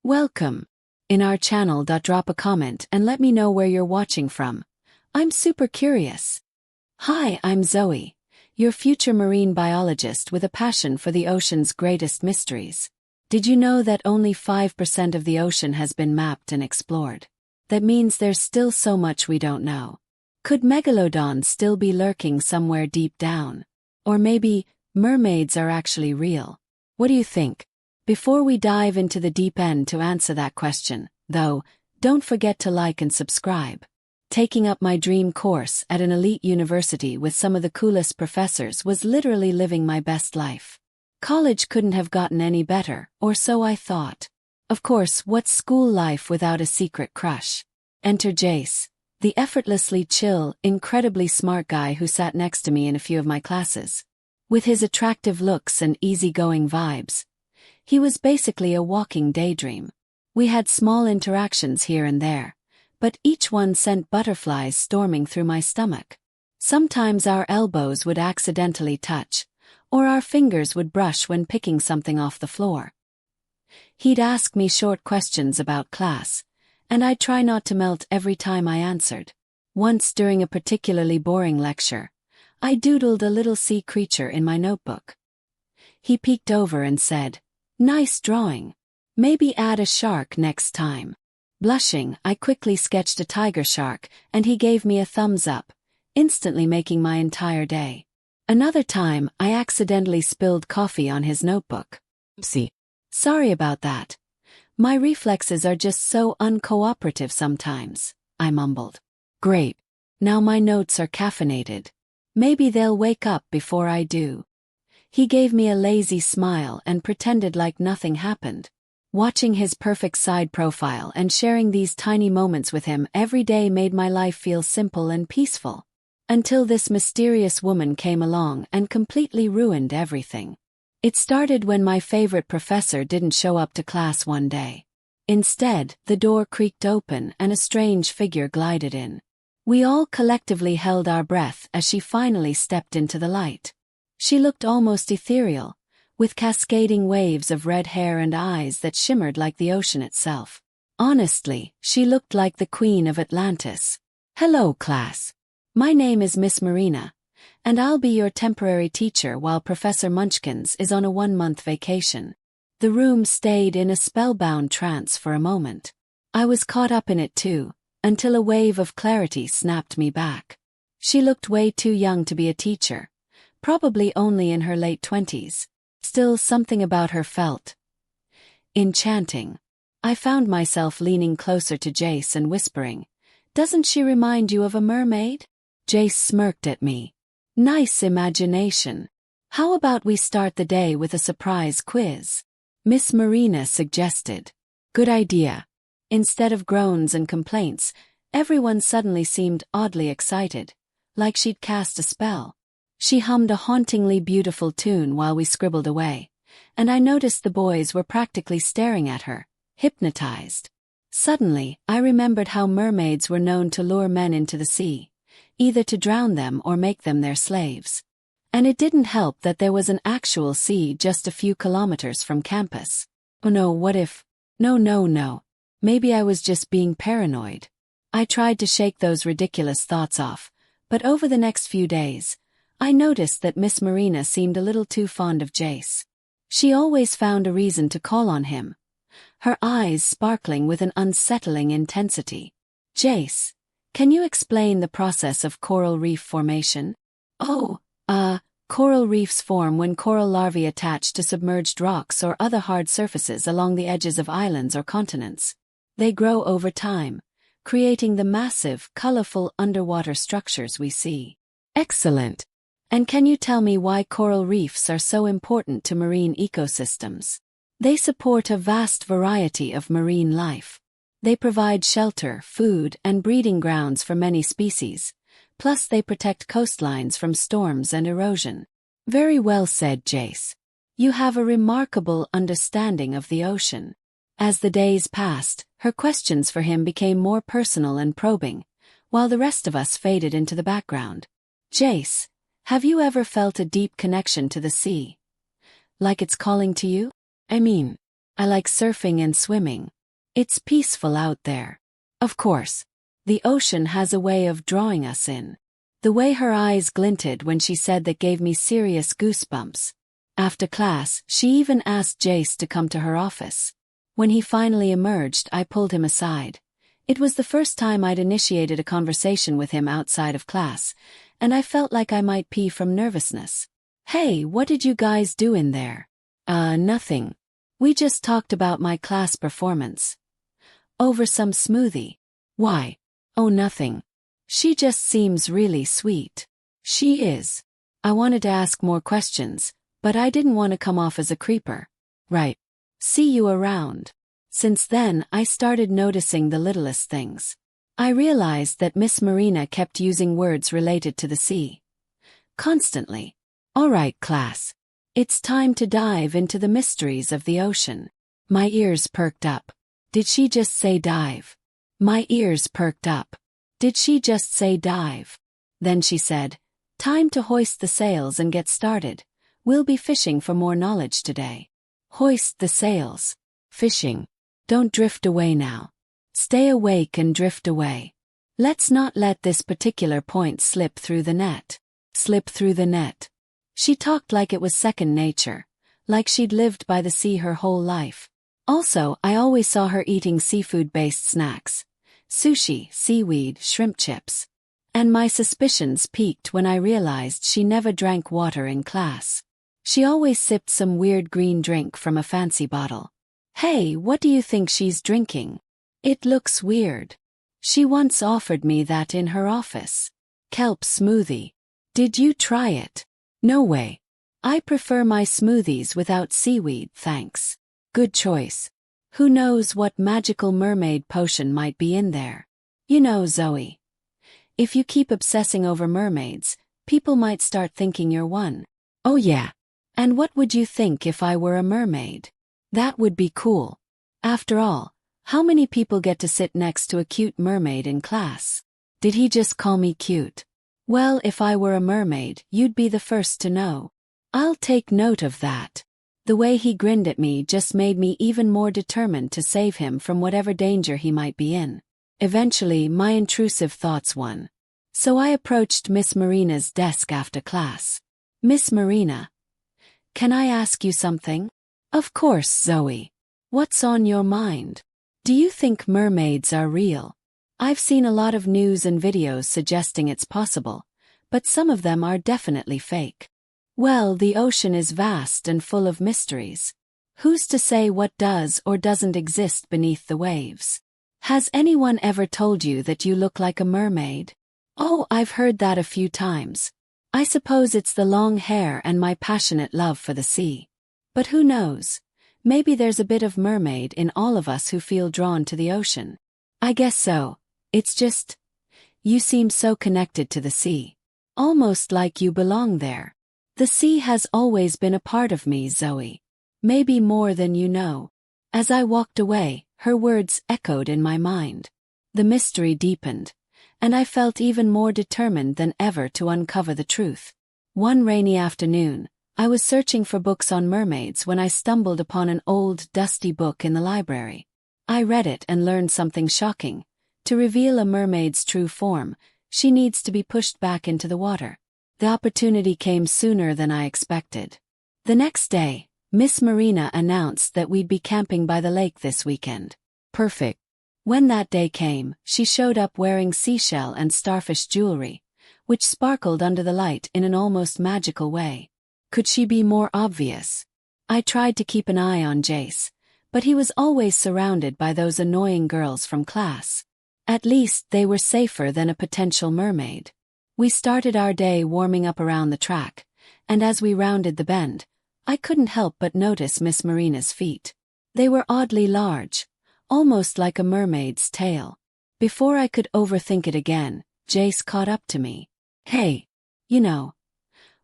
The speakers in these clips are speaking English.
Welcome. In our channel. Drop a comment and let me know where you're watching from. I'm super curious. Hi, I'm Zoe, your future marine biologist with a passion for the ocean's greatest mysteries. Did you know that only 5% of the ocean has been mapped and explored? That means there's still so much we don't know. Could megalodons still be lurking somewhere deep down? Or maybe mermaids are actually real? What do you think? Before we dive into the deep end to answer that question, though, don't forget to like and subscribe. Taking up my dream course at an elite university with some of the coolest professors was literally living my best life. College couldn't have gotten any better, or so I thought. Of course, what's school life without a secret crush? Enter Jace, the effortlessly chill, incredibly smart guy who sat next to me in a few of my classes. With his attractive looks and easygoing vibes, he was basically a walking daydream. We had small interactions here and there, but each one sent butterflies storming through my stomach. Sometimes our elbows would accidentally touch, or our fingers would brush when picking something off the floor. He'd ask me short questions about class, and I'd try not to melt every time I answered. Once during a particularly boring lecture, I doodled a little sea creature in my notebook. He peeked over and said, "Nice drawing. Maybe add a shark next time." Blushing, I quickly sketched a tiger shark, and he gave me a thumbs up, instantly making my entire day. Another time, I accidentally spilled coffee on his notebook. Oopsie. Sorry about that. My reflexes are just so uncooperative sometimes, I mumbled. Great. Now my notes are caffeinated. Maybe they'll wake up before I do. He gave me a lazy smile and pretended like nothing happened. Watching his perfect side profile and sharing these tiny moments with him every day made my life feel simple and peaceful. Until this mysterious woman came along and completely ruined everything. It started when my favorite professor didn't show up to class one day. Instead, the door creaked open and a strange figure glided in. We all collectively held our breath as she finally stepped into the light. She looked almost ethereal, with cascading waves of red hair and eyes that shimmered like the ocean itself. Honestly, she looked like the Queen of Atlantis. Hello, class. My name is Miss Marina, and I'll be your temporary teacher while Professor Munchkins is on a 1-month vacation. The room stayed in a spellbound trance for a moment. I was caught up in it too, until a wave of clarity snapped me back. She looked way too young to be a teacher, probably only in her late 20s. Still, something about her felt enchanting. I found myself leaning closer to Jace and whispering, "Doesn't she remind you of a mermaid?" Jace smirked at me. Nice imagination. How about we start the day with a surprise quiz? Miss Marina suggested. Good idea. Instead of groans and complaints, everyone suddenly seemed oddly excited, like she'd cast a spell. She hummed a hauntingly beautiful tune while we scribbled away, and I noticed the boys were practically staring at her, hypnotized. Suddenly, I remembered how mermaids were known to lure men into the sea, either to drown them or make them their slaves. And it didn't help that there was an actual sea just a few kilometers from campus. Oh no, what if? No. Maybe I was just being paranoid. I tried to shake those ridiculous thoughts off, but over the next few days, I noticed that Miss Marina seemed a little too fond of Jace. She always found a reason to call on him, her eyes sparkling with an unsettling intensity. Jace, can you explain the process of coral reef formation? Coral reefs form when coral larvae attach to submerged rocks or other hard surfaces along the edges of islands or continents. They grow over time, creating the massive, colorful underwater structures we see. Excellent. And can you tell me why coral reefs are so important to marine ecosystems? They support a vast variety of marine life. They provide shelter, food, and breeding grounds for many species, plus they protect coastlines from storms and erosion. Very well said, Jace. You have a remarkable understanding of the ocean. As the days passed, her questions for him became more personal and probing, while the rest of us faded into the background. Jace, have you ever felt a deep connection to the sea? Like it's calling to you? I like surfing and swimming, It's peaceful out there. Of course, the ocean has a way of drawing us in. The way her eyes glinted when she said that gave me serious goosebumps. After class, she even asked Jace to come to her office. When he finally emerged, I pulled him aside. It was the first time I'd initiated a conversation with him outside of class, and I felt like I might pee from nervousness. "Hey, what did you guys do in there?" Nothing. We just talked about my class performance. Over some smoothie." "Why?" "Oh, nothing. She just seems really sweet." "She is." I wanted to ask more questions, but I didn't want to come off as a creeper. "Right. See you around." Since then, I started noticing the littlest things. I realized that Miss Marina kept using words related to the sea. Constantly. "All right, class. It's time to dive into the mysteries of the ocean." My ears perked up. Did she just say dive? My ears perked up. Did she just say dive? Then she said, "Time to hoist the sails and get started. We'll be fishing for more knowledge today." Hoist the sails. Fishing. Don't drift away now. Stay awake and drift away. Let's not let this particular point slip through the net. Slip through the net. She talked like it was second nature, like she'd lived by the sea her whole life. Also, I always saw her eating seafood-based snacks. Sushi, seaweed, shrimp chips. And my suspicions peaked when I realized she never drank water in class. She always sipped some weird green drink from a fancy bottle. "Hey, what do you think she's drinking? It looks weird." She once offered me that in her office. Kelp smoothie. Did you try it? No way. I prefer my smoothies without seaweed, thanks. Good choice. Who knows what magical mermaid potion might be in there? You know, Zoe. If you keep obsessing over mermaids, people might start thinking you're one. Oh yeah. And what would you think if I were a mermaid? That would be cool. After all, how many people get to sit next to a cute mermaid in class? Did he just call me cute? Well, if I were a mermaid, you'd be the first to know. I'll take note of that. The way he grinned at me just made me even more determined to save him from whatever danger he might be in. Eventually, my intrusive thoughts won. So I approached Miss Marina's desk after class. "Miss Marina, can I ask you something?" "Of course, Zoe. What's on your mind? Do you think mermaids are real? I've seen a lot of news and videos suggesting it's possible, but some of them are definitely fake." "Well, the ocean is vast and full of mysteries. Who's to say what does or doesn't exist beneath the waves? Has anyone ever told you that you look like a mermaid?" "Oh, I've heard that a few times. I suppose it's the long hair and my passionate love for the sea. But who knows? Maybe there's a bit of mermaid in all of us who feel drawn to the ocean." "I guess so. It's just, you seem so connected to the sea. Almost like you belong there." "The sea has always been a part of me, Zoe. Maybe more than you know." As I walked away, her words echoed in my mind. The mystery deepened, and I felt even more determined than ever to uncover the truth. One rainy afternoon, I was searching for books on mermaids when I stumbled upon an old, dusty book in the library. I read it and learned something shocking. To reveal a mermaid's true form, she needs to be pushed back into the water. The opportunity came sooner than I expected. The next day, Miss Marina announced that we'd be camping by the lake this weekend. Perfect. When that day came, she showed up wearing seashell and starfish jewelry, which sparkled under the light in an almost magical way. Could she be more obvious? I tried to keep an eye on Jace, but he was always surrounded by those annoying girls from class. At least they were safer than a potential mermaid. We started our day warming up around the track, and as we rounded the bend, I couldn't help but notice Miss Marina's feet. They were oddly large, almost like a mermaid's tail. Before I could overthink it again, Jace caught up to me. "Hey, you know,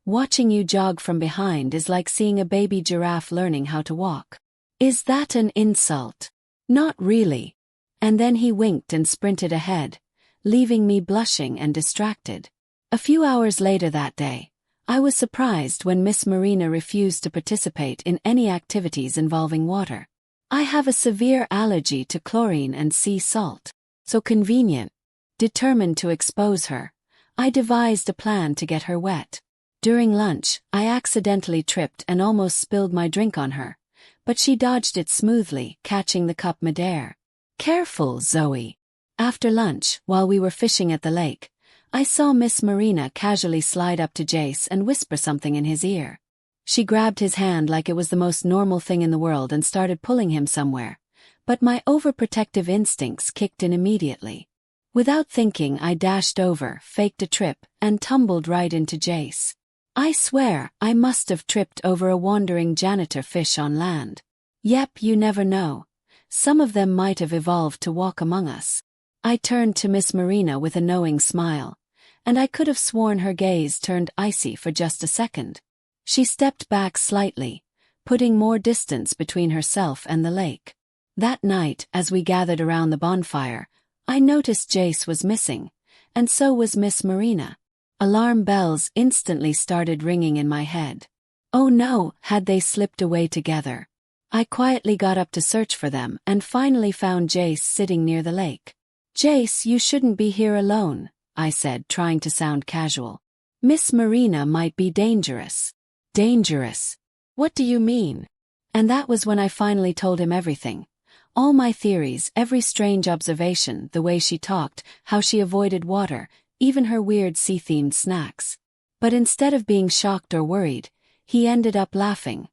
watching you jog from behind is like seeing a baby giraffe learning how to walk." "Is that an insult?" "Not really." And then he winked and sprinted ahead, leaving me blushing and distracted. A few hours later that day, I was surprised when Miss Marina refused to participate in any activities involving water. I have a severe allergy to chlorine and sea salt. So convenient. Determined to expose her, I devised a plan to get her wet. During lunch, I accidentally tripped and almost spilled my drink on her, but she dodged it smoothly, catching the cup midair. Careful, Zoe. After lunch, while we were fishing at the lake, I saw Miss Marina casually slide up to Jace and whisper something in his ear. She grabbed his hand like it was the most normal thing in the world and started pulling him somewhere, but my overprotective instincts kicked in immediately. Without thinking, I dashed over, faked a trip, and tumbled right into Jace. I swear, I must have tripped over a wandering janitor fish on land. Yep, you never know. Some of them might have evolved to walk among us. I turned to Miss Marina with a knowing smile, and I could have sworn her gaze turned icy for just a second. She stepped back slightly, putting more distance between herself and the lake. That night, as we gathered around the bonfire, I noticed Jace was missing, and so was Miss Marina. Alarm bells instantly started ringing in my head. Oh no, had they slipped away together? I quietly got up to search for them and finally found Jace sitting near the lake. Jace, you shouldn't be here alone, I said, trying to sound casual. Miss Marina might be dangerous. Dangerous? What do you mean? And that was when I finally told him everything. All my theories, every strange observation, the way she talked, how she avoided water, even her weird sea-themed snacks. But instead of being shocked or worried, he ended up laughing.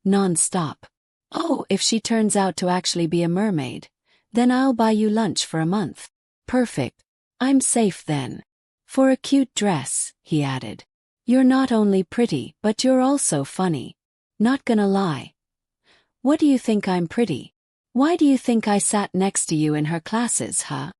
Non-stop. Oh, if she turns out to actually be a mermaid, then I'll buy you lunch for a month. Perfect. I'm safe then. For a cute dress, he added. You're not only pretty, but you're also funny. Not gonna lie. What do you think I'm pretty? Why do you think I sat next to you in her classes, huh?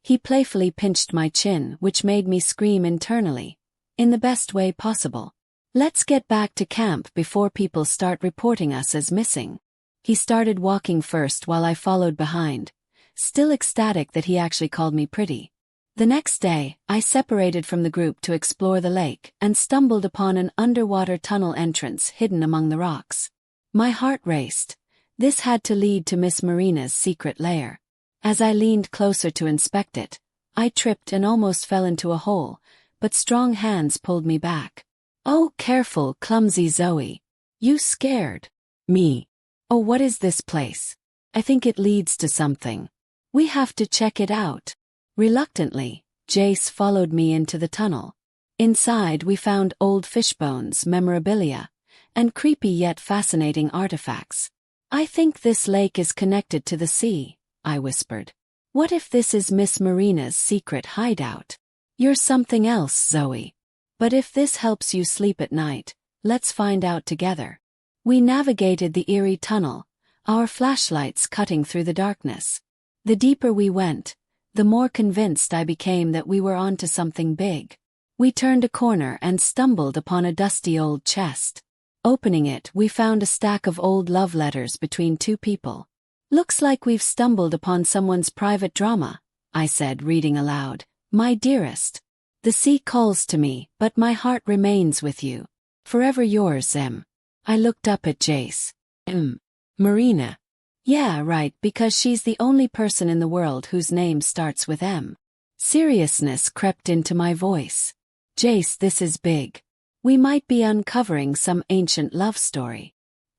He playfully pinched my chin, which made me scream internally. In the best way possible. Let's get back to camp before people start reporting us as missing. He started walking first while I followed behind, still ecstatic that he actually called me pretty. The next day, I separated from the group to explore the lake and stumbled upon an underwater tunnel entrance hidden among the rocks. My heart raced. This had to lead to Miss Marina's secret lair. As I leaned closer to inspect it, I tripped and almost fell into a hole, but strong hands pulled me back. Oh, careful, clumsy Zoe. You scared me. Oh, what is this place? I think it leads to something. We have to check it out. Reluctantly, Jace followed me into the tunnel. Inside we found old fish bones, memorabilia, and creepy yet fascinating artifacts. I think this lake is connected to the sea, I whispered. What if this is Miss Marina's secret hideout? You're something else, Zoe. But if this helps you sleep at night, let's find out together. We navigated the eerie tunnel, our flashlights cutting through the darkness. The deeper we went, the more convinced I became that we were onto something big. We turned a corner and stumbled upon a dusty old chest. Opening it, we found a stack of old love letters between two people. Looks like we've stumbled upon someone's private drama, I said, reading aloud. My dearest. The sea calls to me, but my heart remains with you. Forever yours, M. I looked up at Jace. Marina. Yeah, right, because she's the only person in the world whose name starts with M. Seriousness crept into my voice. Jace, this is big. We might be uncovering some ancient love story.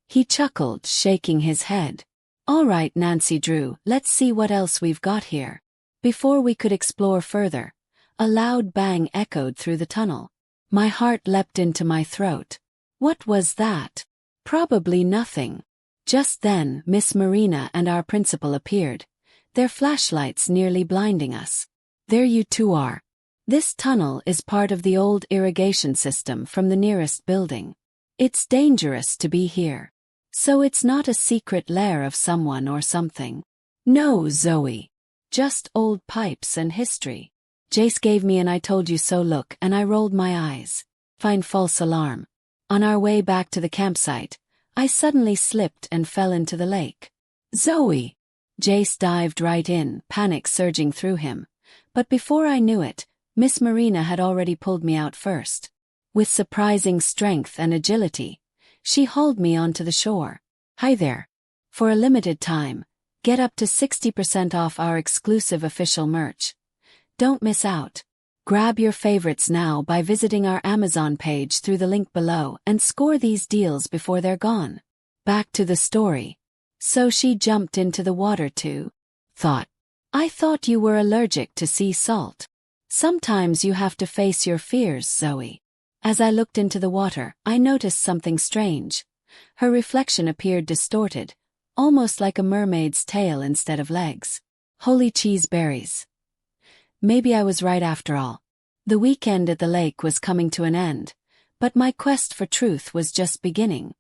He chuckled, shaking his head. All right, Nancy Drew, let's see what else we've got here. Before we could explore further, a loud bang echoed through the tunnel. My heart leapt into my throat. What was that? Probably nothing. Just then, Miss Marina and our principal appeared, their flashlights nearly blinding us. There you two are. This tunnel is part of the old irrigation system from the nearest building. It's dangerous to be here. So it's not a secret lair of someone or something. No, Zoe. Just old pipes and history. Jace gave me an I told you so look and I rolled my eyes. Fine false alarm. On our way back to the campsite, I suddenly slipped and fell into the lake. Zoe! Jace dived right in, panic surging through him. But before I knew it, Miss Marina had already pulled me out first. With surprising strength and agility, she hauled me onto the shore. Hi there. For a limited time, get up to 60% off our exclusive official merch. Don't miss out. Grab your favorites now by visiting our Amazon page through the link below and score these deals before they're gone. Back to the story. So she jumped into the water too. I thought you were allergic to sea salt. Sometimes you have to face your fears, Zoe. As I looked into the water, I noticed something strange. Her reflection appeared distorted, almost like a mermaid's tail instead of legs. Holy cheese berries. Maybe I was right after all. The weekend at the lake was coming to an end, but my quest for truth was just beginning.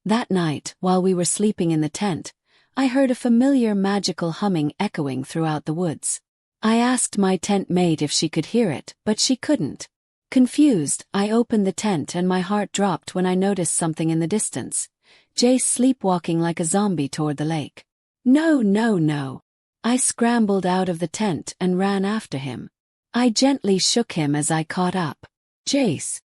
That night, while we were sleeping in the tent, I heard a familiar magical humming echoing throughout the woods. I asked my tent mate if she could hear it, but she couldn't. Confused, I opened the tent and my heart dropped when I noticed something in the distance. Jace sleepwalking like a zombie toward the lake. No. I scrambled out of the tent and ran after him. I gently shook him as I caught up. Jace.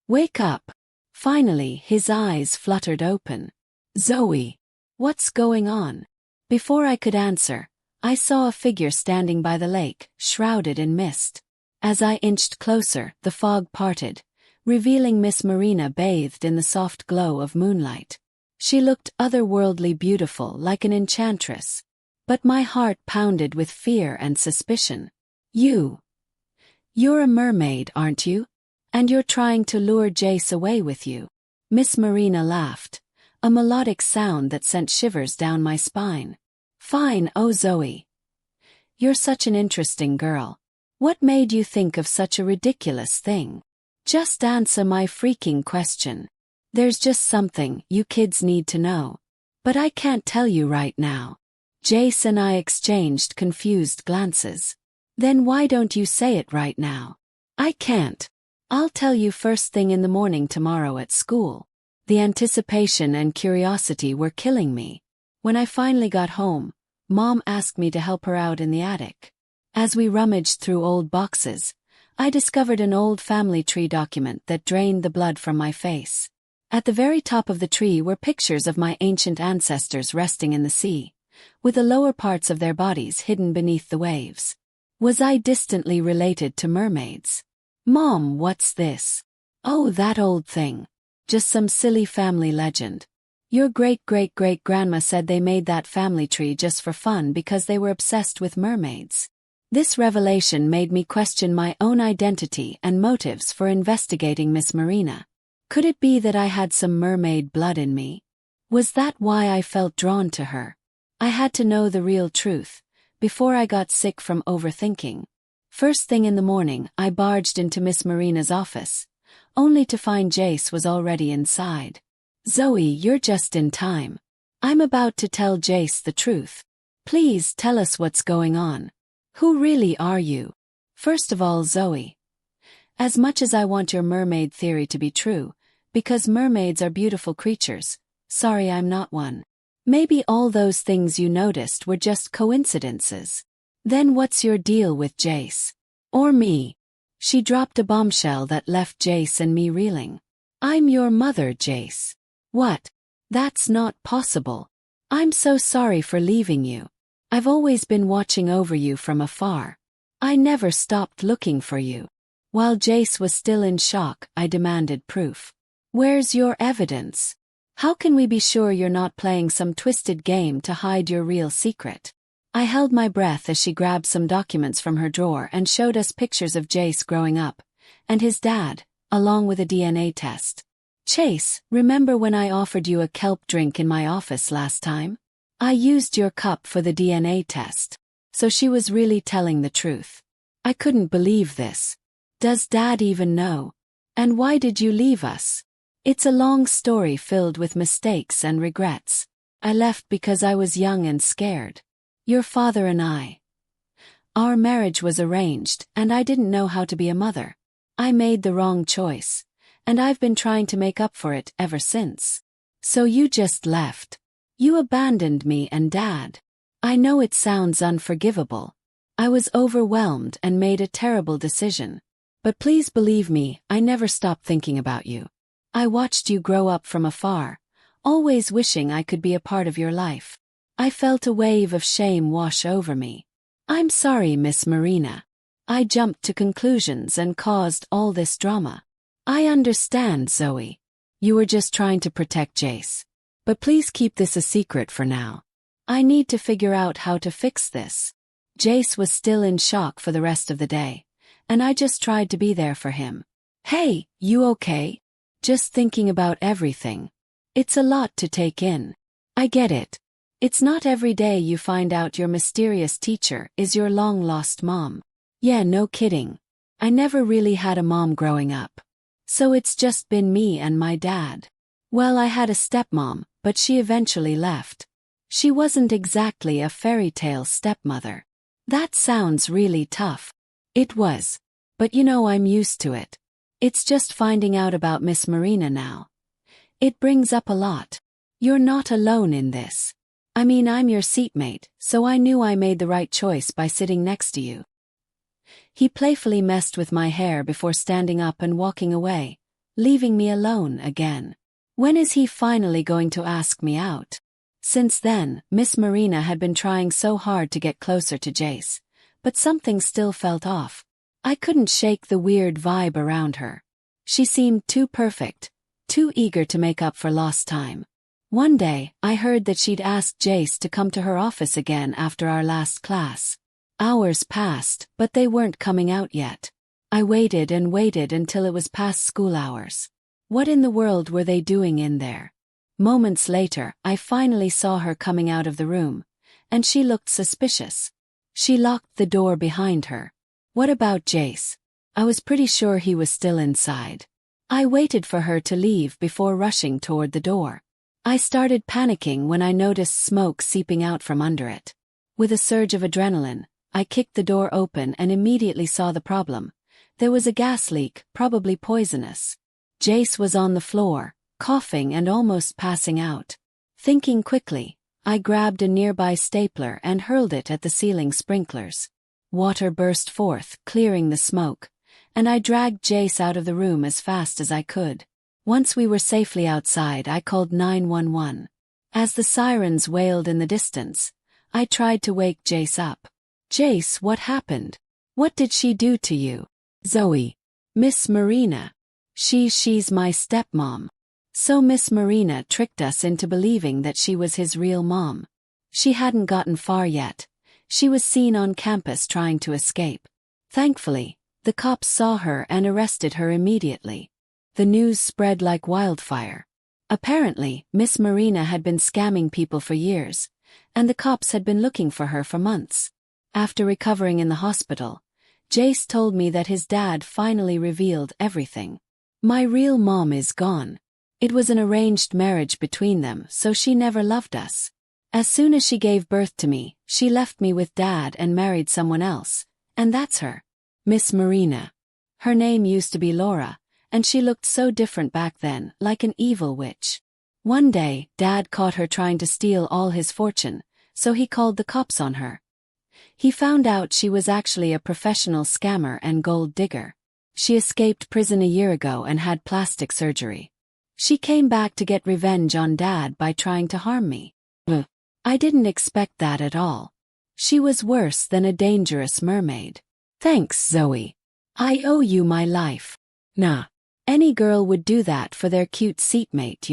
Wake up. Finally, his eyes fluttered open. Zoe. What's going on? Before I could answer, I saw a figure standing by the lake, shrouded in mist. As I inched closer, the fog parted, revealing Miss Marina bathed in the soft glow of moonlight. She looked otherworldly beautiful, like an enchantress. But my heart pounded with fear and suspicion. You're a mermaid, aren't you? And you're trying to lure Jace away with you. Miss Marina laughed, a melodic sound that sent shivers down my spine. Fine, oh Zoe. You're such an interesting girl. What made you think of such a ridiculous thing? Just answer my freaking question. There's just something you kids need to know. But I can't tell you right now. Jace and I exchanged confused glances. Then why don't you say it right now? I can't. I'll tell you first thing in the morning tomorrow at school. The anticipation and curiosity were killing me. When I finally got home, Mom asked me to help her out in the attic. As we rummaged through old boxes, I discovered an old family tree document that drained the blood from my face. At the very top of the tree were pictures of my ancient ancestors resting in the sea, with the lower parts of their bodies hidden beneath the waves. Was I distantly related to mermaids? Mom, what's this? Oh, that old thing. Just some silly family legend. Your great-great-great-grandma said they made that family tree just for fun because they were obsessed with mermaids. This revelation made me question my own identity and motives for investigating Miss Marina. Could it be that I had some mermaid blood in me? Was that why I felt drawn to her? I had to know the real truth, before I got sick from overthinking. First thing in the morning, I barged into Miss Marina's office, only to find Jace was already inside. Zoe, you're just in time. I'm about to tell Jace the truth. Please tell us what's going on. Who really are you? First of all, Zoe. As much as I want your mermaid theory to be true, because mermaids are beautiful creatures, sorry I'm not one. Maybe all those things you noticed were just coincidences. Then what's your deal with Jace? Or me? She dropped a bombshell that left Jace and me reeling. I'm your mother, Jace. What? That's not possible. I'm so sorry for leaving you. I've always been watching over you from afar. I never stopped looking for you. While Jace was still in shock, I demanded proof. Where's your evidence? How can we be sure you're not playing some twisted game to hide your real secret? I held my breath as she grabbed some documents from her drawer and showed us pictures of Jace growing up, and his dad, along with a DNA test. Chase, remember when I offered you a kelp drink in my office last time? I used your cup for the DNA test. So she was really telling the truth. I couldn't believe this. Does Dad even know? And why did you leave us? It's a long story filled with mistakes and regrets. I left because I was young and scared. Your father and I. Our marriage was arranged, and I didn't know how to be a mother. I made the wrong choice, and I've been trying to make up for it ever since. So you just left. You abandoned me and Dad. I know it sounds unforgivable. I was overwhelmed and made a terrible decision. But please believe me, I never stopped thinking about you. I watched you grow up from afar, always wishing I could be a part of your life. I felt a wave of shame wash over me. I'm sorry, Miss Marina. I jumped to conclusions and caused all this drama. I understand, Zoe. You were just trying to protect Jace. But please keep this a secret for now. I need to figure out how to fix this. Jace was still in shock for the rest of the day, and I just tried to be there for him. Hey, you okay? Just thinking about everything. It's a lot to take in. I get it. It's not every day you find out your mysterious teacher is your long-lost mom. Yeah, no kidding. I never really had a mom growing up. So it's just been me and my dad. Well, I had a stepmom, but she eventually left. She wasn't exactly a fairy tale stepmother. That sounds really tough. It was. But I'm used to it. It's just finding out about Miss Marina now. It brings up a lot. You're not alone in this. I mean, I'm your seatmate, so I knew I made the right choice by sitting next to you. He playfully messed with my hair before standing up and walking away, leaving me alone again. When is he finally going to ask me out? Since then, Miss Marina had been trying so hard to get closer to Jace, but something still felt off. I couldn't shake the weird vibe around her. She seemed too perfect, too eager to make up for lost time. One day, I heard that she'd asked Jace to come to her office again after our last class. Hours passed, but they weren't coming out yet. I waited and waited until it was past school hours. What in the world were they doing in there? Moments later, I finally saw her coming out of the room, and she looked suspicious. She locked the door behind her. What about Jace? I was pretty sure he was still inside. I waited for her to leave before rushing toward the door. I started panicking when I noticed smoke seeping out from under it. With a surge of adrenaline, I kicked the door open and immediately saw the problem. There was a gas leak, probably poisonous. Jace was on the floor, coughing and almost passing out. Thinking quickly, I grabbed a nearby stapler and hurled it at the ceiling sprinklers. Water burst forth, clearing the smoke, and I dragged Jace out of the room as fast as I could. Once we were safely outside, I called 911. As the sirens wailed in the distance, I tried to wake Jace up. Jace, what happened? What did she do to you? Zoe. Miss Marina. She's my stepmom. So Miss Marina tricked us into believing that she was his real mom. She hadn't gotten far yet. She was seen on campus trying to escape. Thankfully, the cops saw her and arrested her immediately. The news spread like wildfire. Apparently, Miss Marina had been scamming people for years, and the cops had been looking for her for months. After recovering in the hospital, Jace told me that his dad finally revealed everything. My real mom is gone. It was an arranged marriage between them, so she never loved us. As soon as she gave birth to me, she left me with Dad and married someone else, and that's her. Miss Marina. Her name used to be Laura, and she looked so different back then, like an evil witch. One day, Dad caught her trying to steal all his fortune, so he called the cops on her. He found out she was actually a professional scammer and gold digger. She escaped prison a year ago and had plastic surgery. She came back to get revenge on Dad by trying to harm me. I didn't expect that at all. She was worse than a dangerous mermaid. Thanks, Zoe. I owe you my life. Nah. Any girl would do that for their cute seatmate.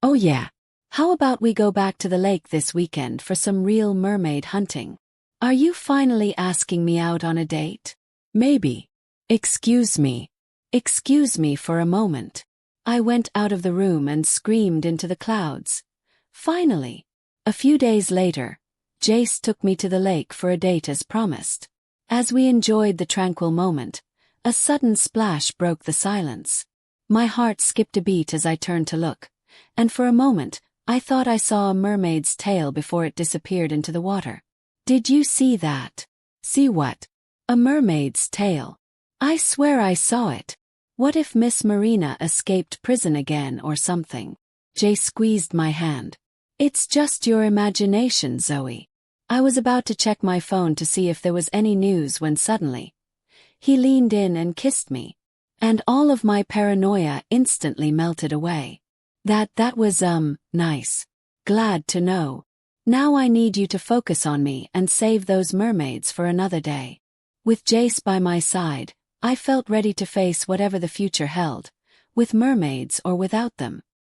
Oh yeah. How about we go back to the lake this weekend for some real mermaid hunting? Are you finally asking me out on a date? Maybe. Excuse me. Excuse me for a moment. I went out of the room and screamed into the clouds. Finally. A few days later, Jace took me to the lake for a date as promised. As we enjoyed the tranquil moment, a sudden splash broke the silence. My heart skipped a beat as I turned to look, and for a moment, I thought I saw a mermaid's tail before it disappeared into the water. Did you see that? See what? A mermaid's tail. I swear I saw it. What if Miss Marina escaped prison again or something? Jace squeezed my hand. It's just your imagination, Zoe. I was about to check my phone to see if there was any news when suddenly, he leaned in and kissed me, and all of my paranoia instantly melted away. That was, nice. Glad to know. Now I need you to focus on me and save those mermaids for another day. With Jace by my side, I felt ready to face whatever the future held, with mermaids or without them.